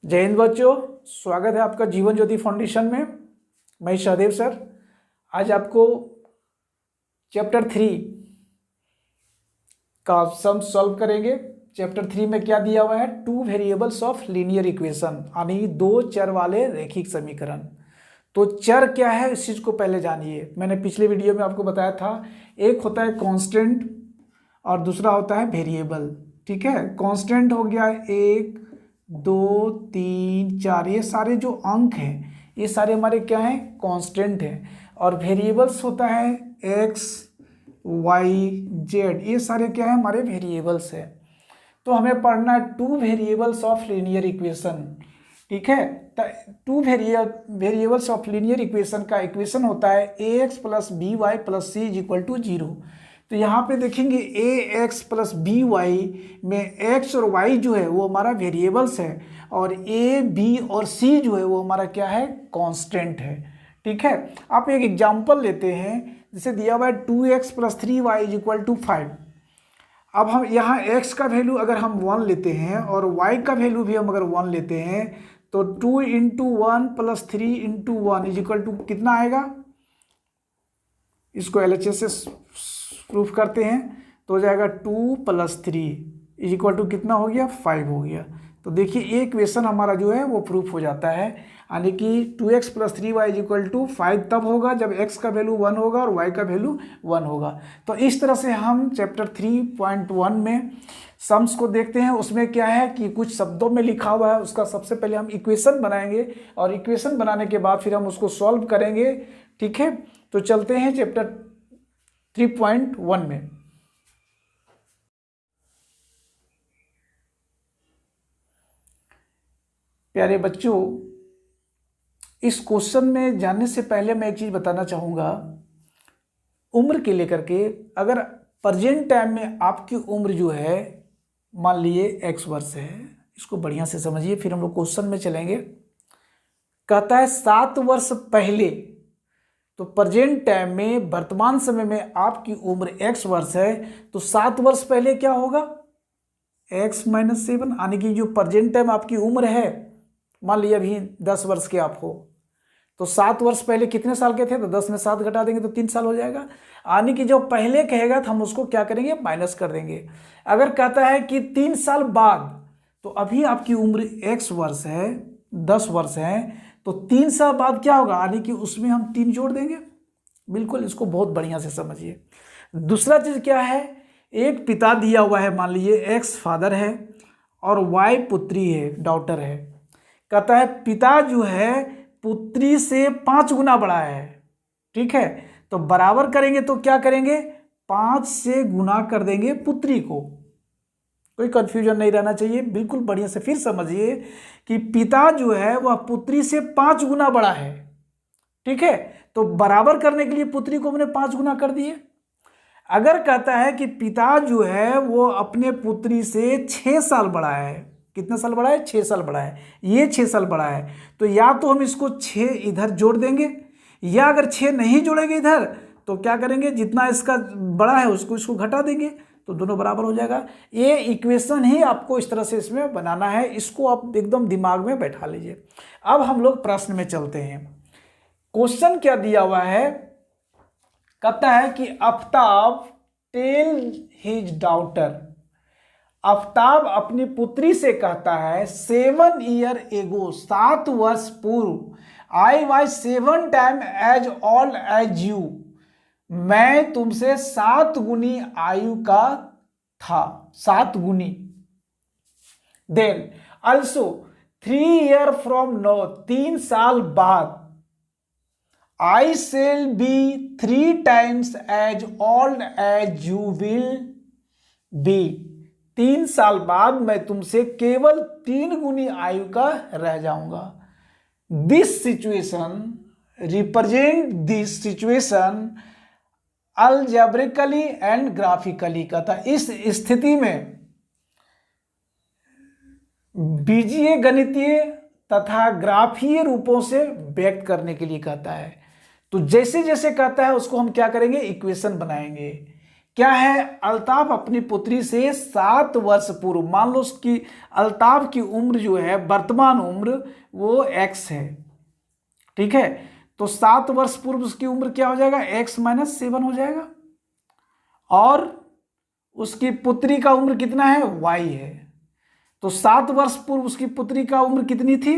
जय हिंद बच्चों, स्वागत है आपका जीवन ज्योति फाउंडेशन में। मैं सहदेव सर आज आपको चैप्टर 3 का सम सॉल्व करेंगे। चैप्टर 3 में क्या दिया हुआ है? Two variables of linear equation, यानी दो चर वाले रैखिक समीकरण। तो चर क्या है इस चीज़ को पहले जानिए। मैंने पिछले वीडियो में आपको बताया था, एक होता है कांस्टेंट और दूसरा होता है वेरिएबल। ठीक है, कांस्टेंट हो गया 1 2 3 4, ये सारे जो अंक हैं ये सारे हमारे क्या हैं? कांस्टेंट हैं। और वेरिएबल्स होता है x y z, ये सारे क्या है? हमारे वेरिएबल्स हैं। तो हमें पढ़ना है two variables of linear equation. ठीक है, तो two variables of linear equation का इक्वेशन होता है ax plus b y plus c is equal to 0। तो यहाँ पे देखेंगे ax प्लस बी वाई में x और y जो है वो हमारा वेरिएबल्स है, और a b और c जो है वो हमारा क्या है? कांस्टेंट है। ठीक है, आप एक एग्जांपल लेते हैं, जैसे दिया हुआ है 2x plus 3y is equal to 5। अब हम यहाँ x का वैल्यू अगर हम 1 लेते हैं और y का वैल्यू भी हम अगर 1 लेते हैं, तो 2 into 1 plus 3 into 1 is equal to कितना आएगा? इसको LHS से प्रूफ करते हैं तो हो जाएगा 2 प्लस 3 इज इक्वल टू कितना हो गया? 5 हो गया। तो देखिए ये इक्वेशन हमारा जो है वो प्रूफ हो जाता है, यानी कि 2x plus 3y is equal to 5 तब होगा जब x का वैल्यू 1 होगा और y का वैल्यू 1 होगा। तो इस तरह से हम चैप्टर 3.1 में सम्स को देखते हैं। उसमें क्या है कि कुछ शब्दों में लिखा हुआ है, उसका सबसे पहले हम इक्वेशन बनाएंगे और इक्वेशन बनाने के बाद फिर हम उसको सॉल्व करेंगे। ठीक है, तो चलते हैं चैप्टर 3.1 में। प्यारे बच्चों, इस क्वेश्चन में जानने से पहले मैं एक चीज बताना चाहूंगा उम्र के लेकर के। अगर प्रेजेंट टाइम में आपकी उम्र जो है मान लिए x वर्ष है, इसको बढ़िया से समझिए फिर हम लोग क्वेश्चन में चलेंगे। कहता है 7 वर्ष पहले, तो प्रेजेंट टाइम में वर्तमान समय में आपकी उम्र x वर्ष है, तो 7 वर्ष पहले क्या होगा? x माइनस 7, यानी कि जो प्रेजेंट टाइम आपकी उम्र है, मान लीजिए अभी 10 वर्ष के आप हो, तो 7 वर्ष पहले कितने साल के थे? तो 10 में 7 घटा देंगे तो 3 साल हो जाएगा। यानी कि जो पहले कहेगा तो हम उसको क्या करेंगे? माइनस कर देंगे। अगर कहता है कि 3 साल बाद, तो अभी आपकी उम्र x वर्ष है, 10 वर्ष है, तो 3 साल बाद क्या होगा? यानी कि उसमें हम 3 जोड़ देंगे। बिल्कुल, इसको बहुत बढ़िया से समझिए। दूसरा चीज क्या है? एक पिता दिया हुआ है, मान लीजिए x फादर है और y पुत्री है, डॉटर है। कहता है पिता जो है पुत्री से 5 गुना बड़ा है। ठीक है, तो बराबर करेंगे तो क्या करेंगे? 5 से गुना कर देंगे पुत्री को। कोई कंफ्यूजन नहीं रहना चाहिए, बिल्कुल बढ़िया से फिर समझिए कि पिता जो है वह पुत्री से 5 गुना बड़ा है। ठीक है, तो बराबर करने के लिए पुत्री को हमने 5 गुना कर दिए। अगर कहता है कि पिता जो है वो अपने पुत्री से 6 साल बड़ा है, कितने साल बड़ा है? 6 साल बड़ा है, ये 6 साल बड़ा है, तो या तो हम इसको 6 इधर जोड़ देंगे, या अगर 6 नहीं जोड़ेंगे इधर तो क्या करेंगे? जितना इसका बड़ा है उसको इसको घटा देंगे, तो दोनों बराबर हो जाएगा। ये इक्वेशन ही आपको इस तरह से इसमें बनाना है, इसको आप एकदम दिमाग में बैठा लीजिए। अब हम लोग प्रश्न में चलते हैं। क्वेश्चन क्या दिया हुआ है? कहता है कि Aftab tell his daughter, Aftab अपनी पुत्री से कहता है 7 ईयर एगो, 7 वर्ष पूर्व, I was 7 time as old as you, मैं तुमसे 7 गुनी आयु का था, 7 गुनी। Then also 3 year from now, 3 साल बाद, I shall be 3 times as old as you will be, 3 साल बाद मैं तुमसे केवल 3 गुनी आयु का रह जाऊंगा। This situation represent this situation algebraically and graphically. कहता इस स्थिति में बीजीय गणितीय तथा ग्राफीय रूपों से व्यक्त करने के लिए कहता है। तो जैसे जैसे कहता है उसको हम क्या करेंगे? इक्वेशन बनाएंगे। क्या है, अल्ताफ अपनी पुत्री से 7 वर्ष पूर्व, मान लो उसकी अल्ताफ की उम्र जो है, वर्तमान उम्र वो x है, ठीक है। तो 7 वर्ष पूर्व उसकी उम्र क्या हो जाएगा, x माइनस 7 हो जाएगा, और उसकी पुत्री का उम्र कितना है, y है। तो 7 वर्ष पूर्व उसकी पुत्री का उम्र कितनी थी,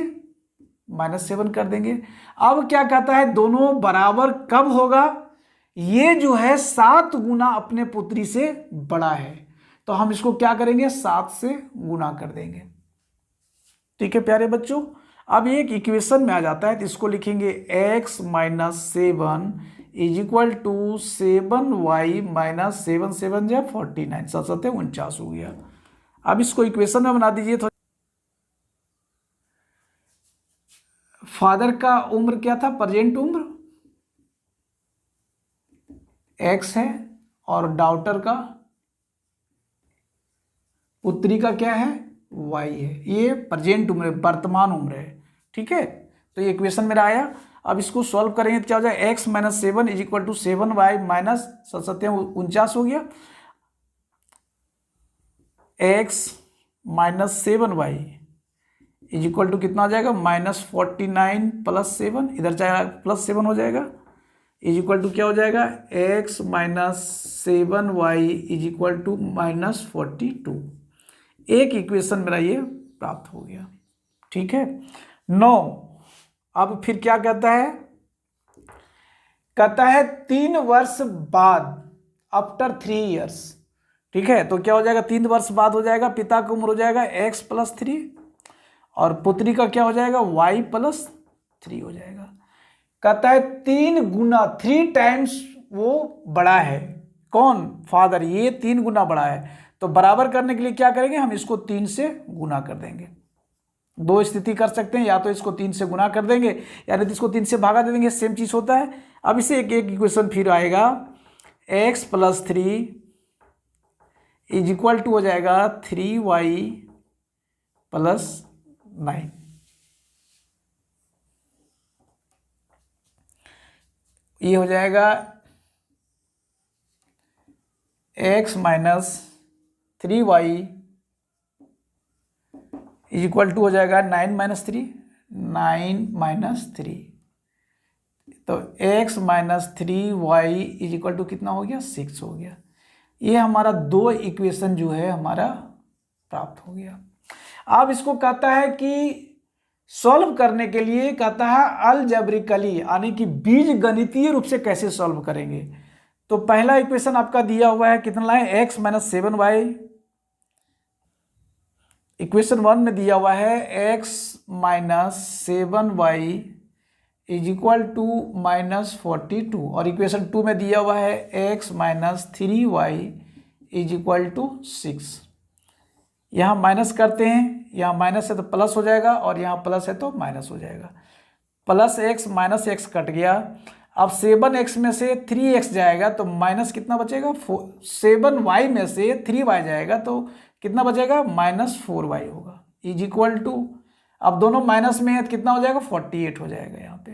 -7 कर देंगे। अब क्या कहता है, दोनों बराबर कब होगा, ये जो है 7 गुना अपने पुत्री से बड़ा है, तो हम इसको क्या करेंगे, 7 से गुना कर देंगे। ठीक है प्यारे बच्चों, अब एक इक्वेशन में आ जाता है, तो इसको लिखेंगे x minus 7 is equal to 7y minus 7 7 जा 49, 7 7 49 हो गया। अब इसको इक्वेशन में बना दीजिए। तो फादर का उम्र क्या था, प्रेजेंट उम्र x है, और डॉटर का, पुत्री का क्या है, y है। ये प्रेजेंट उम्र है, वर्तमान उम्र है, ठीक है। तो ये इक्वेशन मेरा आया। अब इसको सॉल्व करेंगे तो क्या हो जाएगा, x minus 7 is equal to 7y minus 7 49 हो गया। x minus 7y is equal to कितना हो जाएगा, -49 प्लस 7, इधर जाएगा +7 हो जाएगा, इज इक्वल टू क्या हो जाएगा, x minus 7y is equal to -42। एक इक्वेशन मेरा ये प्राप्त हो गया, ठीक है। 9, अब फिर क्या कहता है, कहता है 3 वर्ष बाद, आफ्टर 3 ईयर्स, ठीक है। तो क्या हो जाएगा, 3 वर्ष बाद हो जाएगा, पिता की उम्र हो जाएगा x प्लस 3, और पुत्री का क्या हो जाएगा, y प्लस 3 हो जाएगा। कहता है 3 गुना, 3 टाइम्स वो बड़ा है, कौन, फादर, ये 3 गुना बड़ा है। तो बराबर करने के लिए क्या करेंगे, हम इसको 3 से गुना कर देंगे। दो स्थिति कर सकते हैं, या तो इसको 3 से गुना कर देंगे, या नहीं तो इसको 3 से भागा दे देंगे, सेम चीज होता है। अब इसे एक इक्वेशन फिर आएगा, x plus 3 is equal to हो जाएगा 3y प्लस 9। ये हो जाएगा x minus 3y is equal to हो जाएगा 9 माइनस 3, 9 माइनस 3, तो x minus 3y is equal to कितना हो गया, 6 हो गया। ये हमारा 2 इक्वेशन जो है हमारा प्राप्त हो गया। अब इसको कहता है कि सॉल्व करने के लिए, कहता है अलजेब्रिकली, यानी कि बीज गणितीय रूप से कैसे सॉल्व करेंगे। तो पहला इक्वेशन आपका दिया हुआ है, कितना लाए, x माइनस 7y, इक्वेशन 1 में दिया हुआ है x minus 7y is equal to -42, और इक्वेशन 2 में दिया हुआ है x minus 3y is equal to 6। यहाँ माइनस करते हैं, यहाँ माइनस है तो प्लस हो जाएगा, और यहाँ प्लस है तो माइनस हो जाएगा, plus x minus x cut गया। अब 7x में से 3x जाएगा तो माइनस कितना बचेगा, 7y में से 3y जाएगा तो कितना बचेगा, -4y होगा, इज इक्वल टू, अब दोनों माइनस में है तो कितना हो जाएगा, 48 हो जाएगा, यहाँ पे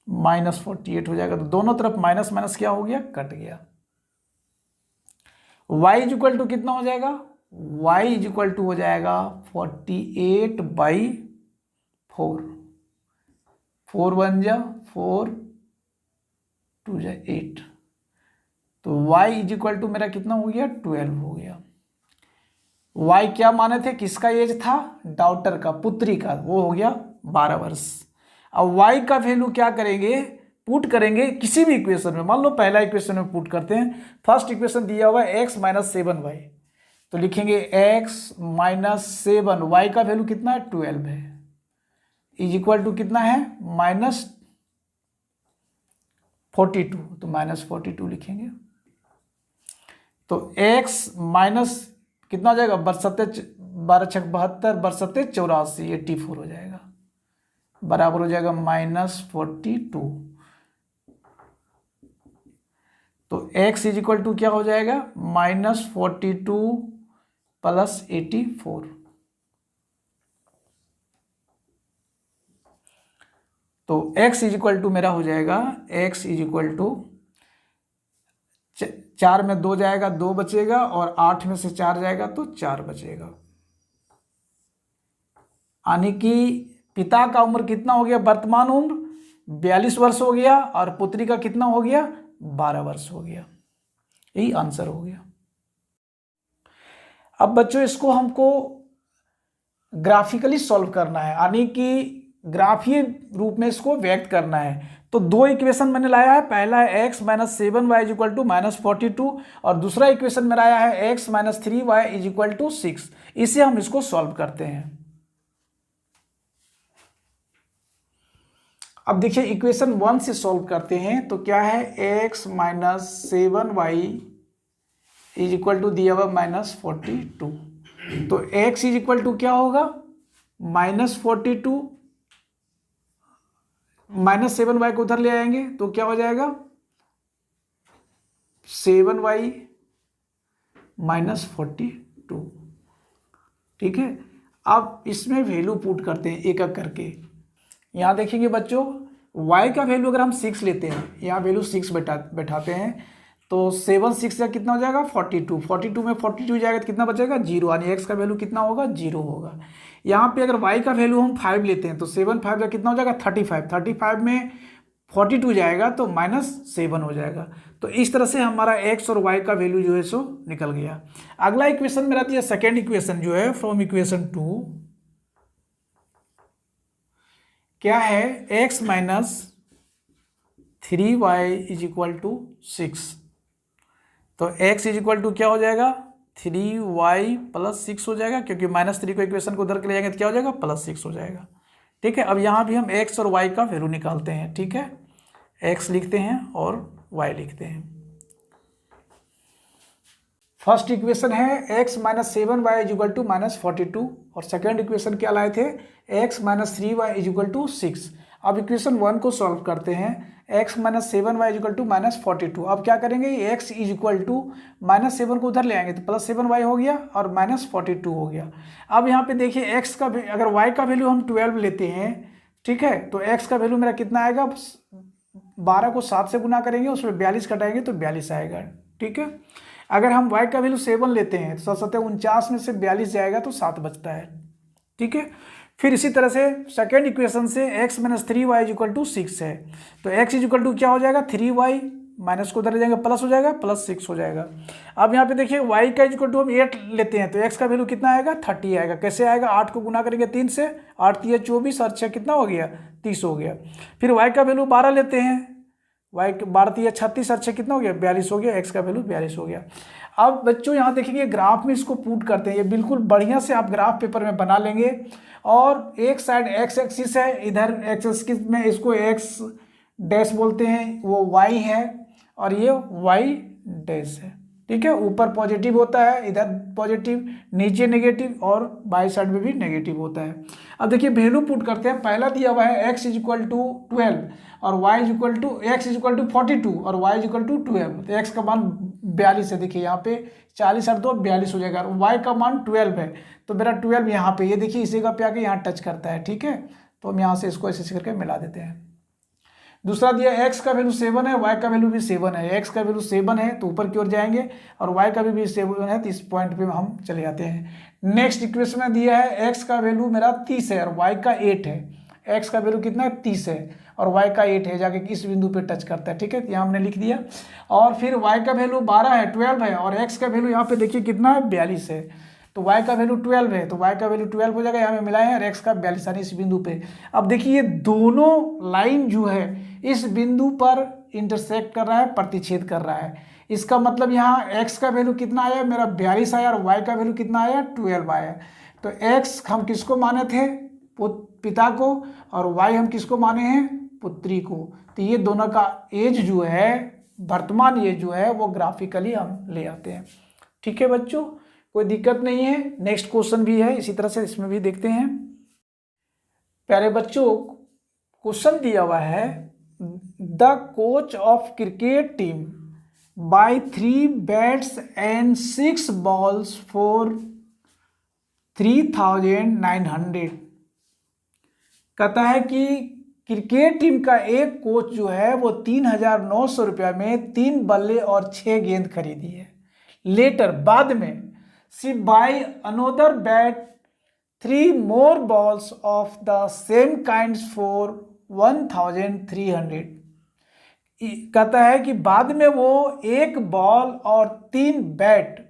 -48 हो जाएगा। तो दोनों तरफ माइनस माइनस क्या हो गया, कट गया। y इज इक्वल टू कितना हो जाएगा, y इज इक्वल टू हो जाएगा 48/4, 4 1 जा 4, 2 जा 8, तो y इज इक्वल टू मेरा कितना हो गया, 12 हो गया। y क्या माने थे, किसका एज था, डॉटर का, पुत्री का, वो हो गया 12 वर्ष। अब y का वैल्यू क्या करेंगे, पुट करेंगे किसी भी इक्वेशन में, मान लो पहला इक्वेशन में पुट करते हैं। फर्स्ट इक्वेशन दिया हुआ है x माइनस 7y, तो लिखेंगे x माइनस 7, y का वैल्यू कितना है, 12 है, इज इक्वल टू कितना है, -42, तो -42 लिखेंगे। तो x माइनस कितना हो जाएगा, 12 6 72, 72 84, 84 हो जाएगा, बराबर हो जाएगा -42। तो x इज इक्वल टू क्या हो जाएगा, -42 प्लस 84। तो x इज इक्वल टू मेरा हो जाएगा, x इज इक्वल टू 4 में 2 जाएगा 2 बचेगा, और 8 में से 4 जाएगा तो 4 बचेगा। यानी कि पिता का उम्र कितना हो गया, वर्तमान उम्र 42 वर्ष हो गया, और पुत्री का कितना हो गया, 12 वर्ष हो गया। यही आंसर हो गया। अब बच्चों इसको हमको ग्राफिकली सॉल्व करना है, यानी कि ग्राफीय रूप में इसको व्यक्त करना है। तो दो इक्वेशन मैंने लाया है, पहला है x minus 7y is equal to -42, और दूसरा इक्वेशन में लाया है x minus 3y is equal to 6। इसे हम इसको सॉल्व करते हैं। अब देखिए इक्वेशन 1 से सॉल्व करते हैं, तो क्या है, x minus 7y is equal to दिया हुआ -42। तो x इज इक्वल टू क्या होगा, -42, -7y को उधर ले आएंगे तो क्या हो जाएगा, 7y -42। ठीक है, अब इसमें वैल्यू पुट करते हैं एक एक करके। यहाँ देखेंगे बच्चों, y का वैल्यू अगर हम 6 लेते हैं, यहाँ वैल्यू 6 बैठाते हैं, तो 7 6 का कितना हो जाएगा, 42। 42 में 42 जाएगा तो कितना बचेगा, 0, यानी x का वैल्यू कितना होगा, 0 होगा। यहाँ पे अगर y का वैल्यू हम 5 लेते हैं, तो 7 5 का कितना हो जाएगा, 35। 35 में 42 जाएगा तो -7 हो जाएगा। तो इस तरह से हमारा x और y का वैल्यू जो है सो निकल गया। अगला इक्वेशन मेरा दिया, सेकेंड इक्वेशन जो है फ्रॉम इक्वेशन 2, क्या है, x minus 3y is equal to 6। तो x इज इक्वल टू क्या हो जाएगा, 3y प्लस 6 हो जाएगा, क्योंकि -3 को इक्वेशन को उधर के ले जाएंगे तो क्या हो जाएगा, +6 हो जाएगा। ठीक है, अब यहाँ भी हम x और y का वैल्यू निकालते हैं। ठीक है, x लिखते हैं और y लिखते हैं। फर्स्ट इक्वेशन है x minus 7y is equal to -42, और सेकेंड इक्वेशन क्या लाए थे, x minus 3y is equal to 6। अब इक्वेशन 1 को सॉल्व करते हैं, x minus 7y is equal to -42। अब क्या करेंगे, x इज इक्वल टू -7 को उधर ले आएंगे तो +7y हो गया और -42 हो गया। अब यहाँ पे देखिए x का, अगर y का वैल्यू हम 12 लेते हैं, ठीक है, तो x का वैल्यू मेरा कितना आएगा, 12 को 7 से गुना करेंगे, उसमें 42 घटाएंगे तो 42 आएगा। ठीक है, अगर हम y का वैल्यू 7 लेते हैं तो 7 49 में से 42 जाएगा तो 7 बचता है। ठीक है, फिर इसी तरह से सेकेंड इक्वेशन से x minus 3y is equal to 6 है, तो x इज इक्वल टू क्या हो जाएगा, 3y माइनस को उधर ले जाएंगे प्लस हो जाएगा, +6 हो जाएगा। अब यहाँ पे देखिए y का इज इक्वल टू हम 8 लेते हैं, तो x का वैल्यू कितना आएगा, 30 आएगा। कैसे आएगा, 8 को गुना करेंगे 3 से, 8 3 24 और 6 कितना हो गया, 30 हो गया। फिर y का वैल्यू 12 लेते हैं, y 12 3 36 और 6 कितना हो गया, 42 हो गया, x का वैल्यू 42 हो गया। अब बच्चों यहाँ देखिए ग्राफ में इसको पुट करते हैं, ये बिल्कुल बढ़िया से आप ग्राफ पेपर में बना लेंगे। और एक साइड x एक्सिस है, इधर x एक्सिस में इसको x डैश बोलते हैं, वो y है, और ये y डैश है। ठीक है, ऊपर पॉजिटिव होता है, इधर पॉजिटिव, नीचे नेगेटिव, और बाई साइड में भी नेगेटिव होता है। अब देखिए वैल्यू पुट करते हैं, पहला दिया हुआ है x इज इक्वल टू 12 और y is equal to, x is equal to 42 और y इज इक्वल टू 12। तो x का मान 42 है, देखिए यहाँ पे 40 और 2 42 हो जाएगा, और y का मान 12 है, तो मेरा 12 यहाँ पे, ये देखिए इसी का पे आके यहाँ टच करता है। ठीक है, तो हम यहाँ से इसको ऐसे करके मिला देते हैं। दूसरा दिया x का वैल्यू 7 है, y का वैल्यू भी 7 है। x का वैल्यू 7 है तो ऊपर की ओर जाएंगे, और y का भी 7 है तो इस पॉइंट पे हम चले जाते हैं। नेक्स्ट इक्वेशन में दिया है x का वैल्यू मेरा 30 है और y का 8 है। x का वैल्यू कितना है, 30 है, और y का 8 है, जाके इस बिंदु पे टच करता है। ठीक है, यहाँ हमने लिख दिया। और फिर y का वैल्यू 12 है, 12 है, और x का वैल्यू यहाँ पे देखिए कितना है, 42 है। तो y का वैल्यू 12 है, तो y का वैल्यू 12 हो जाएगा, यहाँ में मिलाए हैं, और x का 42 यानी इस बिंदु पे। अब देखिए ये दोनों लाइन जो है इस बिंदु पर इंटरसेक्ट कर रहा है, प्रतिच्छेद कर रहा है। इसका मतलब यहाँ x का वैल्यू कितना आया, मेरा 42 आया, और y का वैल्यू कितना आया, 12 आया। तो x हम किसको माने थे, पिता को, और y हम किसको माने हैं, पुत्री को। तो ये दोनों का एज जो है, वर्तमान एज जो है, वो ग्राफिकली हम ले आते हैं। ठीक है बच्चों, कोई दिक्कत नहीं है। नेक्स्ट क्वेश्चन भी है इसी तरह से, इसमें भी देखते हैं। प्यारे बच्चों, क्वेश्चन दिया हुआ है, the coach of cricket team buy 3 bats and 6 balls for 3900। कहता है कि क्रिकेट टीम का एक कोच जो है वो 3,900 रुपया में 3 बल्ले और 6 गेंद खरीदी है। लेटर बाद में she buy another bat 3 more balls of the same kinds for 1,300। कहता है कि बाद में वो एक बॉल और 3 बैट,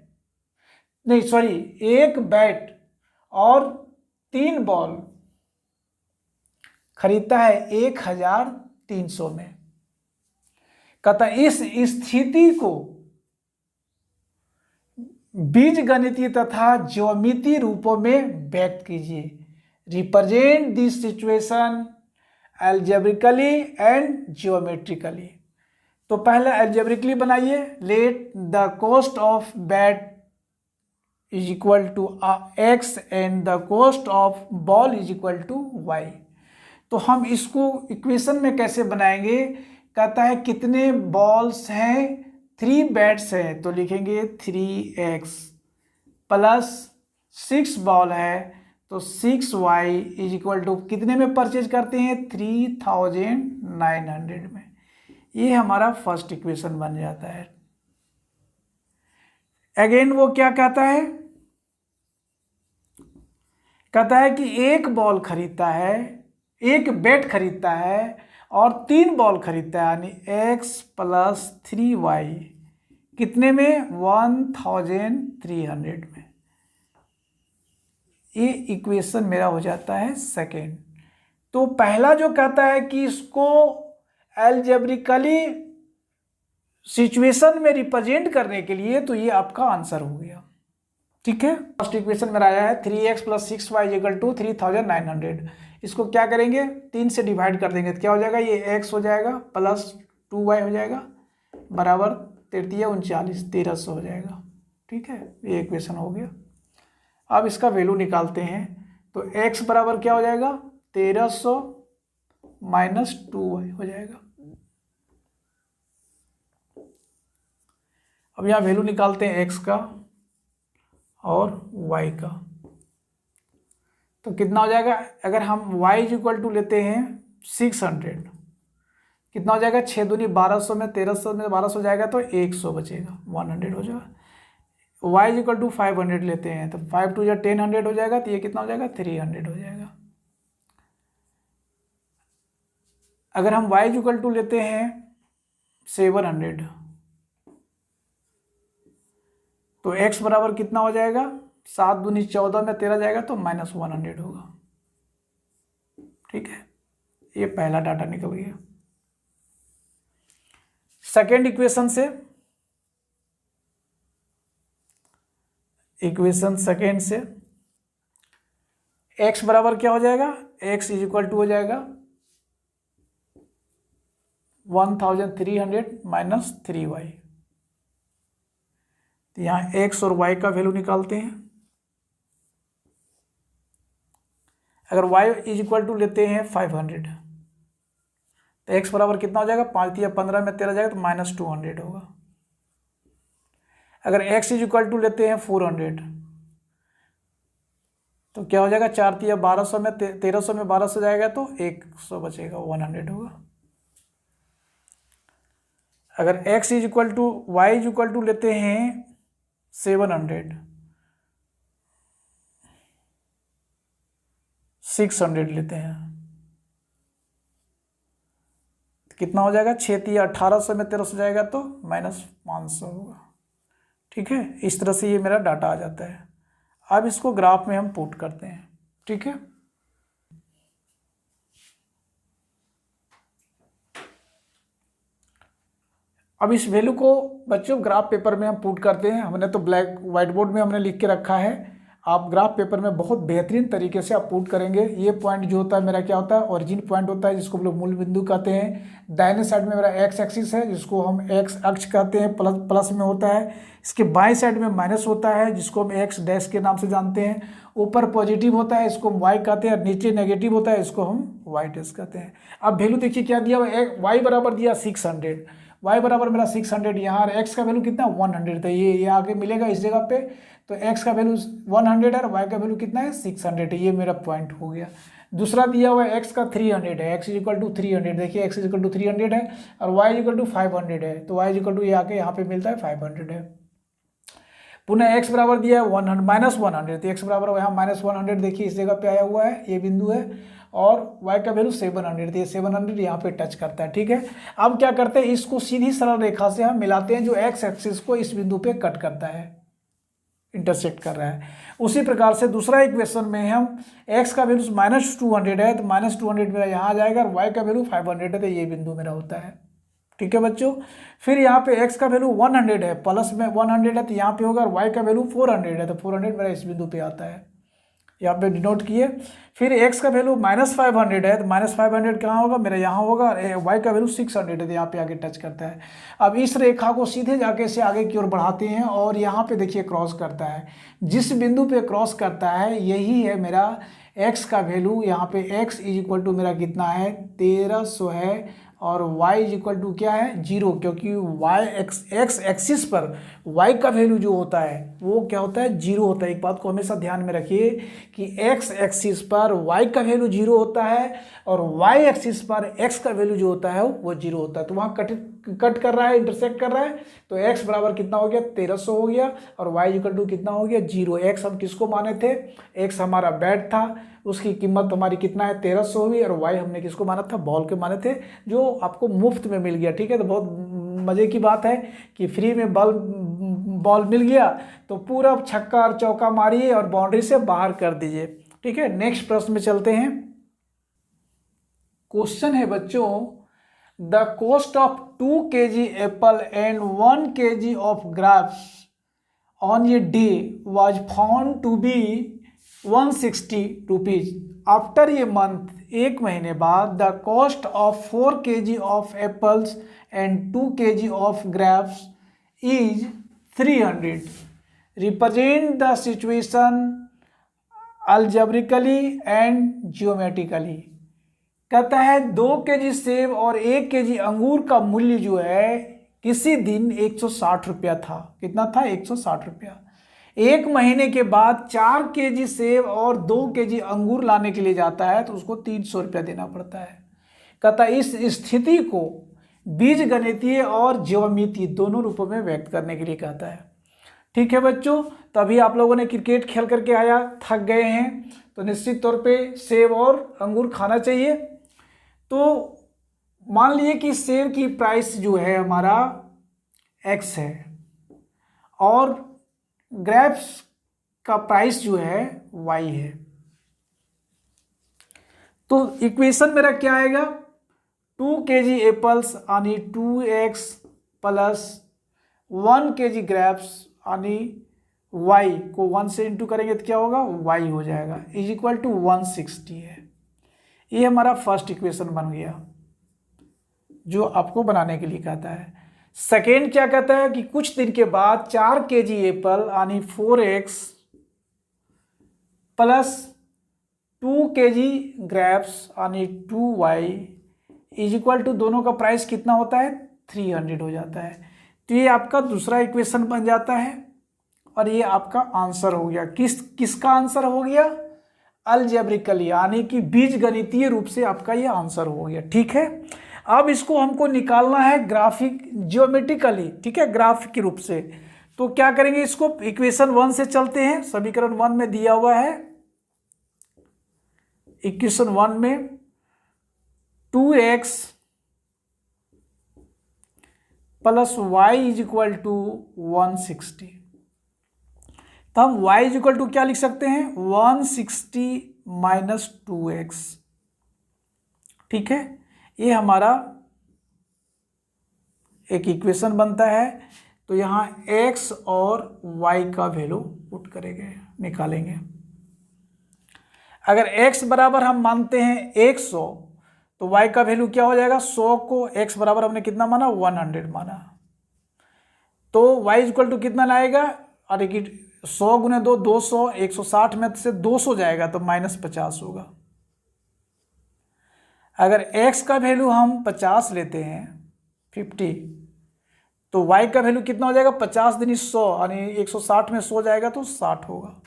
नहीं सॉरी, एक बैट और 3 बॉल खरीदता है 1,300 में। कहता है इस स्थिति को बीजगणितीय तथा ज्यामितीय रूपों में व्यक्त कीजिए। Represent this situation algebraically and geometrically. तो पहले एल्जेब्रिकली बनाइए। Let the cost of bat is equal to x and the cost of ball is equal to y। तो हम इसको इक्वेशन में कैसे बनाएंगे? कहता है कितने बॉल्स हैं, 3 बैट्स हैं, तो लिखेंगे 3x प्लस 6 बॉल है तो 6y इज इक्वल टू कितने में परचेज करते हैं? 3,900 में। ये हमारा फर्स्ट इक्वेशन बन जाता है। अगेन वो क्या कहता है? कहता है कि एक बॉल खरीदता है, एक बैट खरीदता है और 3 बॉल खरीदता है, यानी x प्लस 3y कितने में? 1,300 में। ये इक्वेशन मेरा हो जाता है सेकेंड। तो पहला जो कहता है कि इसको एल्जेब्रिकली सिचुएशन में रिप्रेजेंट करने के लिए, तो ये आपका आंसर हो गया। ठीक है, फर्स्ट इक्वेशन मेरा आया है 3x plus 6y equal to 3,900। इसको क्या करेंगे? 3 से डिवाइड कर देंगे तो क्या हो जाएगा? ये x हो जाएगा प्लस 2y हो जाएगा बराबर 3×3 = 1300 हो जाएगा। ठीक है, ये इक्वेशन हो गया। अब इसका वैल्यू निकालते हैं तो x बराबर क्या हो जाएगा? 1300 माइनस 2y हो जाएगा। अब यहाँ वैल्यू निकालते हैं x का और y का, तो कितना हो जाएगा? अगर हम y इज इक्वल टू लेते हैं 600, कितना हो जाएगा? 6 दूनी 1200 में 1300 में 1200 जाएगा तो 100 बचेगा, 100 हो जाएगा। y इज इक्वल टू 500 लेते हैं तो 5 2 10 हो जाएगा, तो ये कितना हो जाएगा? 300 हो जाएगा। अगर हम y इज इक्वल टू लेते हैं 700 तो x बराबर कितना हो जाएगा? 7 दूनी 14 में 13 जाएगा तो -100 होगा। ठीक है, ये पहला डाटा निकल गया। सेकेंड इक्वेशन से, इक्वेशन सेकेंड से x बराबर क्या हो जाएगा? x इज इक्वल टू हो जाएगा 1,300 माइनस 3y। तो यहाँ x और y का वैल्यू निकालते हैं। अगर y इज इक्वल टू लेते हैं 500 तो x बराबर कितना हो जाएगा? 5 या 15 में 13 जाएगा तो -200 होगा। अगर x इज इक्वल टू लेते हैं 400 तो क्या हो जाएगा? 4 या 1200 में 1300 में 1200 जाएगा तो 100 बचेगा, 100 होगा। अगर x is equal to y is equal to लेते हैं 700 600 लेते हैं तो कितना हो जाएगा? 6 या 1800 में 1300 जाएगा तो -500 होगा। ठीक है, इस तरह से ये मेरा डाटा आ जाता है। अब इसको ग्राफ में हम पुट करते हैं। ठीक है, अब इस वैल्यू को बच्चों ग्राफ पेपर में हम पुट करते हैं। हमने तो ब्लैक व्हाइट बोर्ड में हमने लिख के रखा है, आप ग्राफ पेपर में बहुत बेहतरीन तरीके से आप पुट करेंगे। ये पॉइंट जो होता है मेरा क्या होता है? ओरिजिन पॉइंट होता है, जिसको हम लोग मूल बिंदु कहते हैं। दाहिने साइड में मेरा x एक्सिस है, जिसको हम x अक्ष कहते हैं, प्लस में होता है। इसके बाएं साइड में माइनस होता है, जिसको हम x डैश के नाम से जानते हैं। ऊपर पॉजिटिव होता है, इसको हम y कहते हैं। नीचे नेगेटिव होता है, इसको हम y डैश कहते हैं। अब वैल्यू देखिए क्या दिया हुआ है? y बराबर दिया 600, y बराबर मेरा 600, यहाँ x का वैल्यू कितना? 100 था। ये आगे मिलेगा इस जगह पे, तो x का वैल्यू 100 है और y का वैल्यू कितना है? 600 है। ये मेरा पॉइंट हो गया। दूसरा दिया हुआ है x का 300 है, x इक्वल टू 300, देखिए x इक्वल टू 300 है और y इक्वल टू 500 है, तो y इक्वल टू ये आके यहाँ पे मिलता है 500 है। पुनः x बराबर दिया है 100 -100, तो x बराबर यहाँ -100 देखिए इस जगह पे आया हुआ है, ये बिंदु है, और y का वैल्यू 700, तो ये 700 यहाँ पे टच करता है। ठीक है, अब क्या करते हैं, इसको सीधी सरल रेखा से हम मिलाते हैं जो x एक्सिस को इस बिंदु पे कट करता है, इंटरसेक्ट कर रहा है। उसी प्रकार से दूसरा इक्वेशन में हम x का वैल्यू -200 है, तो -200 मेरा यहाँ आ जाएगा, और y का वैल्यू 500 है, तो ये बिंदु मेरा होता है। ठीक है बच्चों, फिर यहाँ पे x का वैल्यू 100 है, प्लस में 100 है, तो यहाँ पे होगा, और y का वैल्यू 400 है, तो 400 मेरा इस बिंदु पे आता है, यहाँ पे डिनोट किए। फिर x का वैल्यू -500 है, तो -500 कहाँ होगा, मेरा यहाँ होगा, y का वैल्यू 600 है, तो यहाँ पे आगे टच करता है। अब इस रेखा को सीधे जाके से आगे की ओर बढ़ाते हैं, और यहाँ पे देखिए क्रॉस करता है, जिस बिंदु पे क्रॉस करता है यही है मेरा x का वैल्यू। यहाँ पे x इज इक्वल टू मेरा कितना है, 1300 है, और y इज इक्वल टू क्या है, 0, क्योंकि x एक्सिस पर y का वैल्यू जो होता है वो क्या होता है, 0 होता है। एक बात को हमेशा ध्यान में रखिए कि x एक्सिस पर y का वैल्यू 0 होता है, और y एक्सिस पर x का वैल्यू जो होता है वो 0 होता है। तो वहाँ कट कर रहा है, इंटरसेक्ट कर रहा है, तो x बराबर कितना हो गया, 1300 हो गया, और y इक्वल टू कितना हो गया, 0। x हम किसको माने थे, x हमारा बैट था, उसकी कीमत हमारी कितना है, 1300 हुई, और y हमने किसको माना था, बॉल के माने थे, जो आपको मुफ्त में मिल गया। ठीक है, तो बहुत मज़े की बात है कि फ्री में बॉल मिल गया, तो पूरा छक्का और चौका मारिए और बाउंड्री से बाहर कर दीजिए। ठीक है, नेक्स्ट प्रश्न में चलते हैं। क्वेश्चन है बच्चों, the cost of 2 kg apple and 1 kg of grapes on a day was found to be 160 rupees. After a month, एक महीने बाद, the cost of 4 kg of apples and 2 kg of grapes is 300। Represent the situation algebraically and geometrically. कहता है 2 kg सेब और 1 kg अंगूर का मूल्य जो है किसी दिन 160 रुपया था। कितना था, 160 रुपया। एक महीने के बाद 4 kg सेब और 2 kg अंगूर लाने के लिए जाता है, तो उसको 300 रुपया देना पड़ता है। कहता है इस स्थिति को बीज गणितीय और ज्यामितीय दोनों रूपों में व्यक्त करने के लिए कहता है। ठीक है बच्चों, तो अभी आप लोगों ने क्रिकेट खेल करके आया, थक गए हैं, तो निश्चित तौर पे सेब और अंगूर खाना चाहिए। तो मान लीजिए कि सेब की प्राइस जो है हमारा x है, और ग्रेप्स का प्राइस जो है y है। तो इक्वेशन मेरा क्या आएगा, 2 kg एप्पल्स यानी 2x प्लस 1 kg ग्रेप्स यानी y को 1 से इंटू करेंगे तो क्या होगा, y हो जाएगा, इज इक्वल टू 160 है। ये हमारा फर्स्ट इक्वेशन बन गया जो आपको बनाने के लिए कहता है। सेकेंड क्या कहता है कि कुछ दिन के बाद 4 kg एप्पल यानी 4x प्लस 2 kg ग्रेप्स यानी 2y इज इक्वल टू, दोनों का प्राइस कितना होता है, 300 हो जाता है। तो ये आपका दूसरा इक्वेशन बन जाता है, और ये आपका आंसर हो गया। किसका आंसर हो गया, अलजेब्रिकली यानी कि बीजगणितीय रूप से आपका ये आंसर हो गया। ठीक है, अब इसको हमको निकालना है ग्राफिक ज्योमेट्रिकली। ठीक है, ग्राफ के रूप से। तो क्या करेंगे, इसको इक्वेशन 1 से चलते हैं। समीकरण 1 में दिया हुआ है, इक्वेशन 1 में 2x plus y is equal to 160। तो हम y इज इक्वल टू क्या लिख सकते हैं, 160 माइनस 2x। ठीक है, ये हमारा एक इक्वेशन बनता है। तो यहाँ x और y का वैल्यू पुट करेंगे, निकालेंगे। अगर x बराबर हम मानते हैं 100, तो y का वैल्यू क्या हो जाएगा, 100 को x बराबर हमने कितना माना, 100 माना, तो y इक्वल टू कितना लाएगा, अरे कि 100 गुने 2 200, 160 में से 200 जाएगा तो -50 होगा। अगर x का वैल्यू हम 50 लेते हैं 50, तो y का वैल्यू कितना हो जाएगा, 50 दिन 100 यानी 160 में 100 जाएगा तो 60 होगा।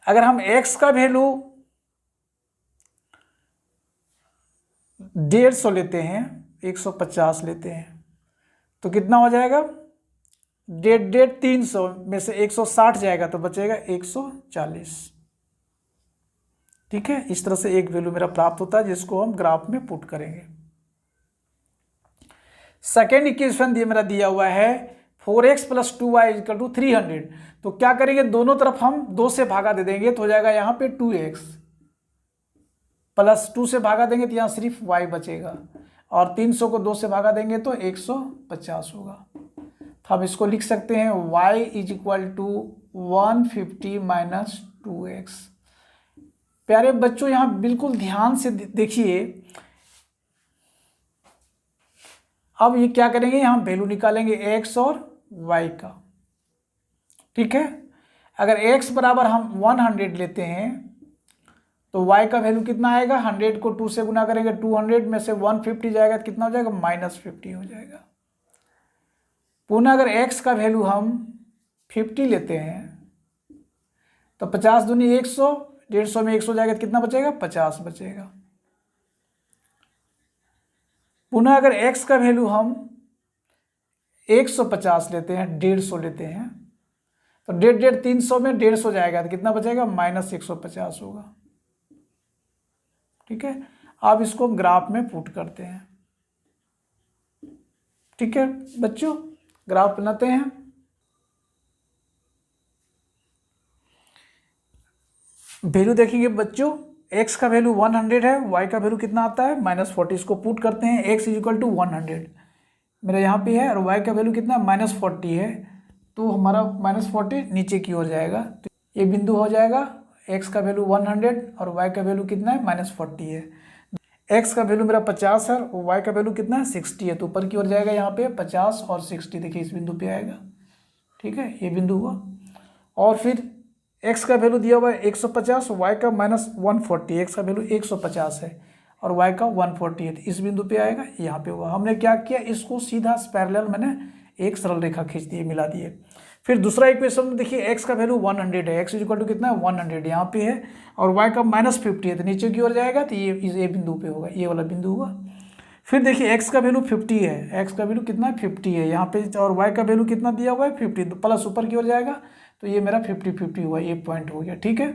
अगर हम x का वैल्यू 150 लेते हैं, 150 लेते हैं, तो कितना हो जाएगा? 300 में से 160 जाएगा तो बचेगा 140। ठीक है, इस तरह से एक वैल्यू मेरा प्राप्त होता है जिसको हम ग्राफ में पुट करेंगे। सेकेंड इक्वेशन मेरा दिया हुआ है 4x + 2y = 300। तो क्या करेंगे, दोनों तरफ हम 2 से भागा दे देंगे तो हो जाएगा यहाँ पे 2x, प्लस 2 से भागा देंगे तो यहाँ सिर्फ y बचेगा, और 300 को 2 से भागा देंगे तो 150 होगा। तो हम इसको लिख सकते हैं y = 150 - 2x। प्यारे बच्चों यहाँ बिल्कुल ध्यान से देखिए, अब ये क्या करेंगे, यहाँ वैल्यू निकालेंगे x और y का। ठीक है, अगर x बराबर हम 100 लेते हैं तो y का वैल्यू कितना आएगा, 100 को 2 से गुना करेंगे, 200 में से 150 जाएगा तो कितना हो जाएगा, -50 हो जाएगा। पुनः अगर x का वैल्यू हम 50 लेते हैं तो 50 दूनी 100, 150 में 100 जाएगा तो कितना बचेगा, 50 बचेगा। पुनः अगर x का वैल्यू हम 150 लेते हैं, 150 लेते हैं, तो 150 300 में 150 जाएगा तो कितना बचेगा, -150 होगा। ठीक है, अब इसको ग्राफ में पुट करते हैं। ठीक है बच्चों, ग्राफ बनाते हैं। वैल्यू देखेंगे बच्चों, x का वैल्यू 100 है, y का वैल्यू कितना आता है, -40। इसको पुट करते हैं, x = 100 मेरा यहाँ पे है, और y का वैल्यू कितना, -40 है, तो हमारा -40 नीचे की ओर जाएगा, तो ये बिंदु हो जाएगा। x का वैल्यू 100 और y का वैल्यू कितना है, -40 है। x का वैल्यू मेरा 50 है और y का वैल्यू कितना है, 60 है, तो ऊपर की ओर जाएगा यहाँ पे 50 और 60, देखिए इस बिंदु पे आएगा। ठीक है, ये बिंदु हुआ। और फिर x का वैल्यू दिया हुआ है 150, y का -140, x का वैल्यू 150 है और y का 140 है, तो इस बिंदु पे आएगा, यहाँ पे हुआ। हमने क्या किया, इसको सीधा पैरेलल मैंने एक सरल रेखा खींच दिए, मिला दिए। फिर दूसरा इक्वेशन में देखिए, x का वैल्यू 100 है, x = कितना है, 100 यहाँ पे है, और y का -50 है, तो नीचे की ओर जाएगा तो ये बिंदु पे होगा, ये वाला बिंदु हुआ। फिर देखिए x का वैल्यू 50 है, x का वैल्यू कितना है, 50 है यहाँ पे, और y का वैल्यू कितना दिया हुआ है, 50, तो प्लस ऊपर की ओर जाएगा तो ये मेरा 50-50 हुआ, ये पॉइंट हो गया। ठीक है,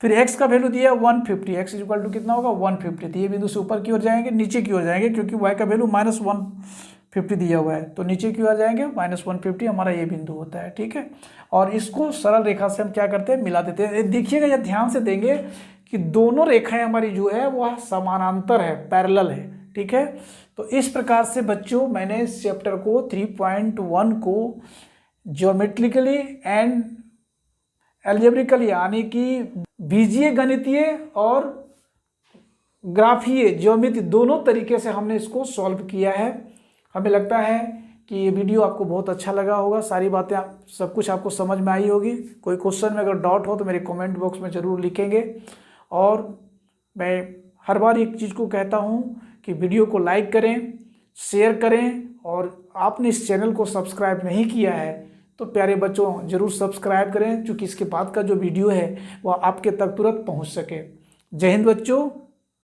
फिर x का वैल्यू दिया 150, x = कितना होगा, 150, तो ये बिंदु से ऊपर की ओर जाएंगे, नीचे की ओर जाएंगे, क्योंकि y का वैल्यू -150 दिया हुआ है, तो नीचे की ओर जाएंगे, -150 हमारा ये बिंदु होता है। ठीक है, और इसको सरल रेखा से हम क्या करते हैं, मिला देते हैं। देखिएगा या ध्यान से देंगे कि दोनों रेखाएं हमारी जो है वह समानांतर है, पैरेलल है। ठीक है, तो इस प्रकार से बच्चों मैंने इस चैप्टर को 3.1 को ज्योमेट्रिकली एंड एल्जेब्रिकली, यानी कि बीजीय गणितीय और ग्राफीय ज्योमेट्री दोनों तरीके से हमने इसको सॉल्व किया है। हमें लगता है कि ये वीडियो आपको बहुत अच्छा लगा होगा, सारी बातें सब कुछ आपको समझ में आई होगी। कोई क्वेश्चन में अगर डाउट हो तो मेरे कमेंट बॉक्स में ज़रूर लिखेंगे। और मैं हर बार एक चीज़ को कहता हूँ कि वीडियो को लाइक करें, शेयर करें, और आपने इस चैनल को सब्सक्राइब नहीं किया है तो प्यारे बच्चों ज़रूर सब्सक्राइब करें, क्योंकि इसके बाद का जो वीडियो है वह आपके तक तुरंत पहुँच सके। जय हिंद बच्चों।